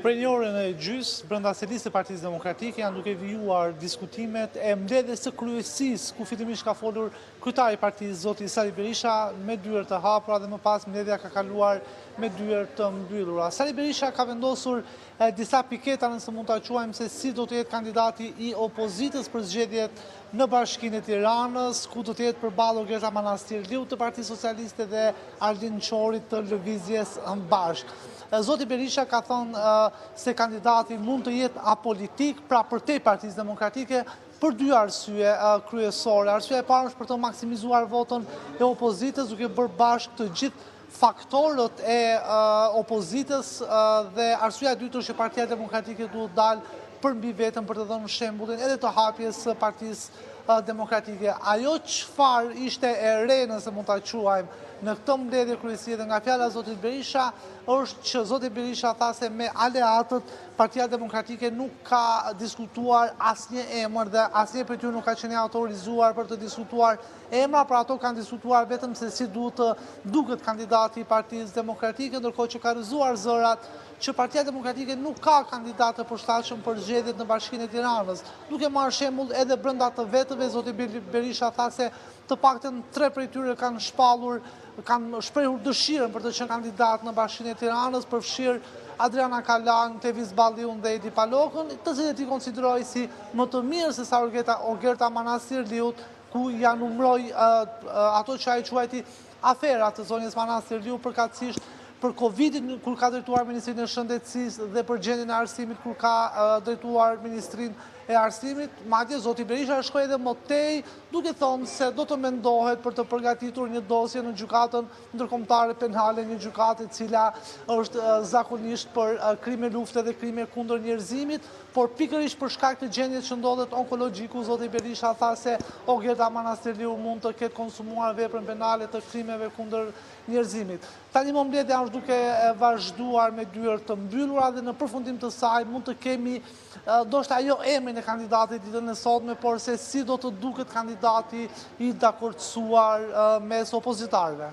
Prej një orën e gjys, brenda selisë të Partisë Demokratike janë duke vijuar diskutimet e mbledhjes së kryesisë, ku fillimisht ka folur kryetari i partisë, zoti Sali Berisha, me dyert të hapura dhe më pas mbledhja ka kaluar me dyert të mbyllura. Sali Berisha ka vendosur disa piketa, nëse mund ta quajmë, se si do të jetë kandidati i opozitës për zgjedhjet në Bashkinë e Tiranës, ku do të jetë përballë Gerta Manastirliu të Partisë Socialiste dhe Arlin Çorit të Lëvizjes Bashk. Zoti Berisha ka thënë se kandidati mund të jetë apolitik, pra përtej Partisë Demokratike, për dy arsye kryesore. Arsyeja e parë është për të maksimizuar votën e opozitës, duke bërë bashkë të gjithë faktorët e opozitës, dhe arsyeja e dytë është që Partia Demokratike duhet dalë përmbi vetëm për të dhënë shembullin edhe të hapjes së Partisë Demokratike. Ajo çfarë ishte e re, nëse mund ta quajmë, në këtë mbledhje kryesie dhe nga fjala e zotit Berisha, është që zoti Berisha tha se me aleatët Partia Demokratike nuk ka diskutuar asnjë emër dhe asnjë prej tyre nuk ka qenë autorizuar për të diskutuar emra, pra ato kanë diskutuar vetëm se si duhet të duket kandidati i Partisë Demokratike, ndërkohë që ka rrëzuar zërat që Partia Demokratike nuk ka kandidat të përshtatshëm për zgjedhjet në Bashkinë e Tiranës. Duke marrë shembull edhe brenda të vetëve, zoti Berisha tha se të paktën 3 prej tyre kanë shprehur dëshirën për të qenë kandidat në Bashkinë e Tiranës, përfshirë Adriana Kalan, Tevis Balliun dhe Edi Palokën, të cilët i konsideroi si më të mirë se sa Gerta Manastirliut, ku ja numëroi ato që ai quajti aferat të zonjës Manastirliu, përkatësisht për Covidin, kur ka drejtuar Ministrinë e Shëndetësisë, dhe për gjendjen e arsimit, kur ka drejtuar Ministrinë e Arsimit. Madje zoti Berisha shkoi edhe më tej, duke thënë se do të mendohet për të përgatitur një dosje në gjykatën ndërkombëtare penale, një gjykatë e cila është zakonisht për krime lufte dhe krime kundër njerëzimit, por pikërisht për shkak të gjendjes që ndodhet onkologjiku, zoti Berisha tha se Gerta Manastirliu mund të ketë konsumuar veprën penale të krimeve kundër njerëzimit. Tani më mbledhja është duke vazhduar me dyert të mbyllura dhe në përfundim të saj mund të kemi ndoshta jo emrin e kandidatit ditën e sotme, por se si do të duket kandidati i dakordsuar mes opozitarëve.